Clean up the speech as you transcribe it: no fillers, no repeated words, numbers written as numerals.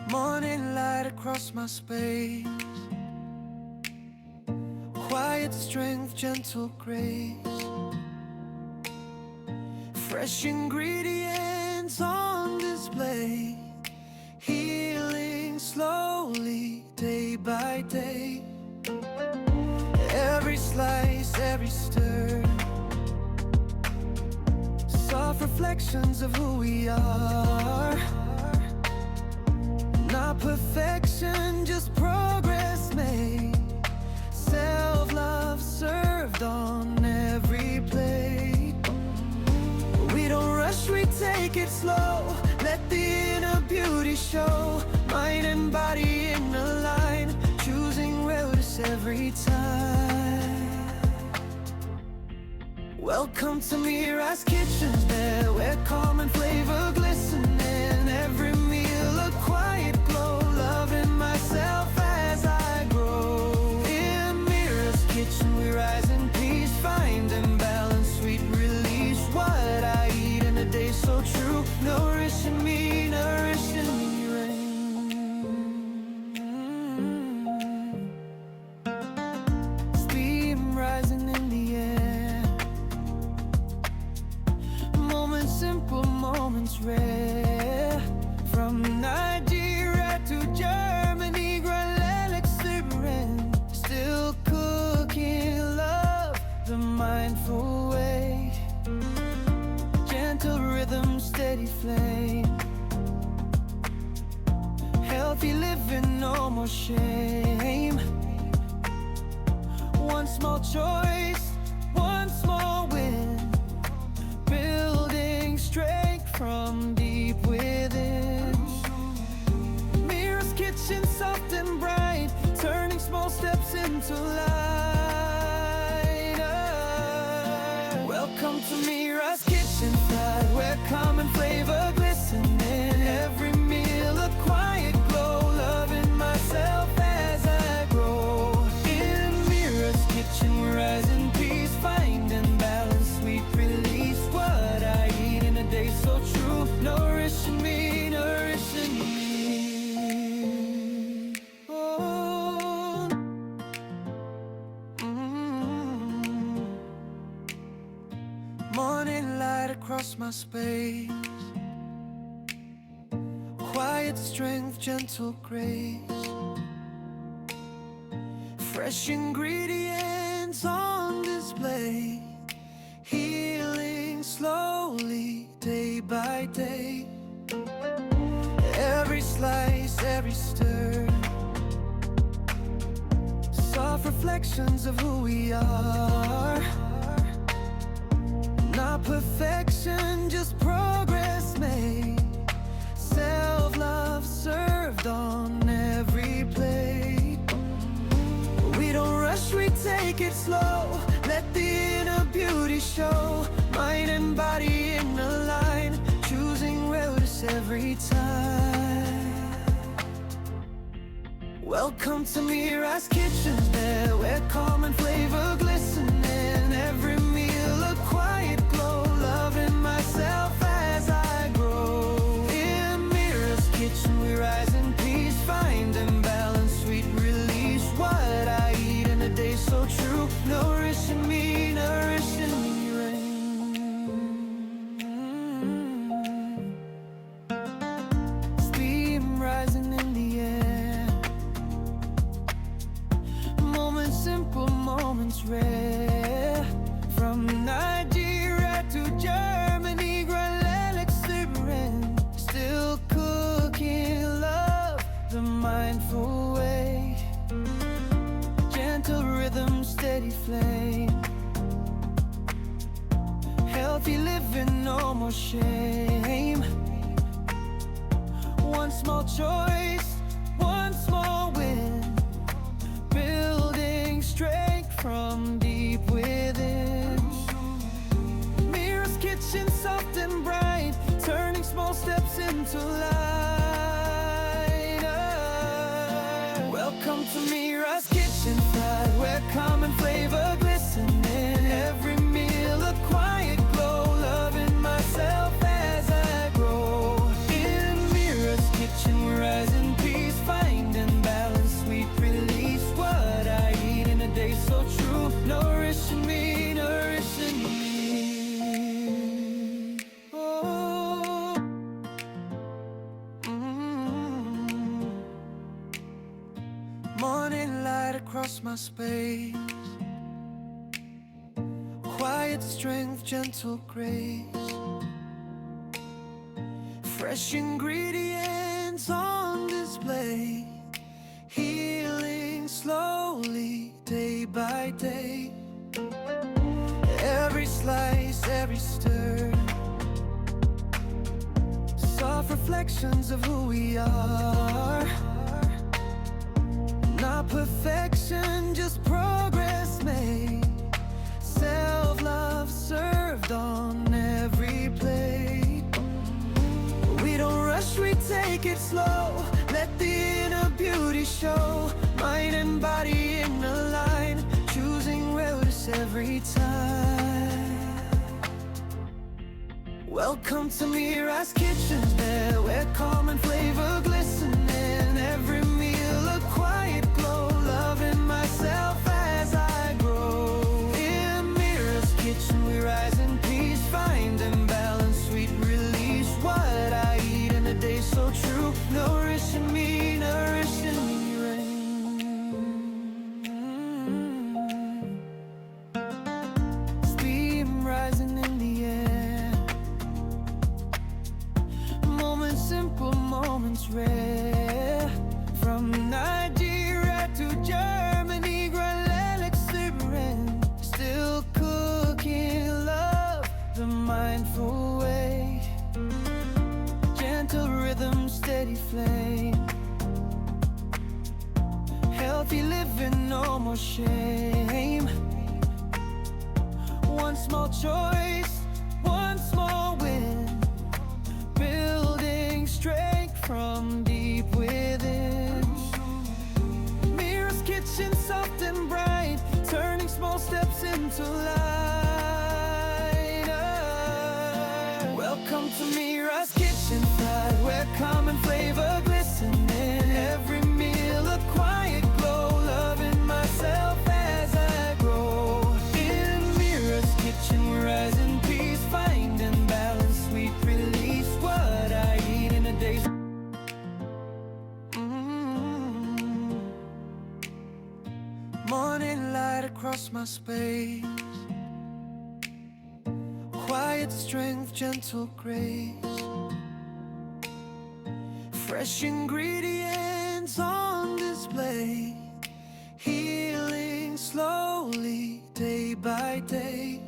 Morning light across my space, quiet strength, gentle grace, fresh ingredients on display, healing slowly, day by day. Every slice, every stir, soft reflections of who we are. Not perfection, just progress made. Self-love served on every plate. We don't rush, we take it slow. Let the inner beauty show. Mind and body in a line, choosing wellness every time. Welcome to MIRA'S kitchen, there where calm and flavor glisten. In every meal a quiet glow, loving myself as I grow. In MIRA'S kitchen we rise in peace, finding balance, sweet release. What I eat in a day so true, nourishing me, nourishing me. Steam rising in the air, moments simple, moments rare. From Nigeria to Germany, Grand exuberant, still cooking love the mindful way. Gentle rhythm, steady flame, healthy living, no more shame. One small choice, one small win, building strength from deep within. MIRA'S kitchen, soft and bright, turning small steps into light. Welcome to MIRA'S kitchen, side where calm and flavor glisten. In every meal a quiet glow, loving myself as I grow. In MIRA'S kitchen we rise in peace, finding balance, sweet release. What I eat in a day so true, nourishing me, nourishing me. Oh, Morning light across my space, quiet strength, gentle grace, fresh ingredients on display, healing slowly, day by day. Every slice, every stir, soft reflections of who we are. Not perfection, just progress made. Self-love served on every plate. We don't rush, we take it slow. Let the inner beauty show. Mind and body in a line, choosing wellness every time. Welcome to MIRA'S kitchen, there where calm and flavor glisten. In every meal a quiet glow, loving myself as I grow. In MIRA'S kitchen we rise in peace, finding balance, sweet release. What I eat in a day so true, nourishing me, nourishing me. Steam rising in the air, moments simple, moments rare. From Nigeria to Germany, Grand exuberant, still cooking love the mindful way. Gentle rhythm, steady flame, healthy living, no more shame. One small choice, one small win, building strength from deep within. MIRA'S kitchen, soft and bright, turning small steps into light. Welcome to MIRA'S kitchen, side where calm and flavor glisten. In every meal a quiet glow, loving myself as I grow. In MIRA'S kitchen we rise in peace, across my space. Quiet strength, gentle grace. Fresh ingredients on display. Healing slowly, day by day. Every slice, every stir, soft reflections of who we are. Not perfection, just progress made. Self-love served on every plate. We don't rush, we take it slow. Let the inner beauty show. Mind and body in a line, choosing wellness every time. Welcome to MIRA'S kitchen, where calm and flavor glisten in every meal, a quiet glow, loving myself as I grow. In MIRA'S kitchen we rise in peace, finding balance, sweet release. What I eat in a day so true, nourishing me, nourishing me. Steam rising in the air, moments simple, moments rare. From Nigeria to Germany, Grand simmering, still cooking love the mindful way. Gentle rhythm, steady flame. Healthy living, no more shame. One small choice, one small win, building strength from deep within. MIRA'S kitchen, soft and bright, turning small steps into light. Welcome to MIRA'S kitchen, pride, where calm and flavor glisten in every meal, a quiet glow, loving myself as I grow. In MIRA'S kitchen we rise in peace, finding balance, sweet release. What I eat in a day. Morning light across my space. Quiet strength, gentle grace. Fresh ingredients on display. Healing slowly, day by day.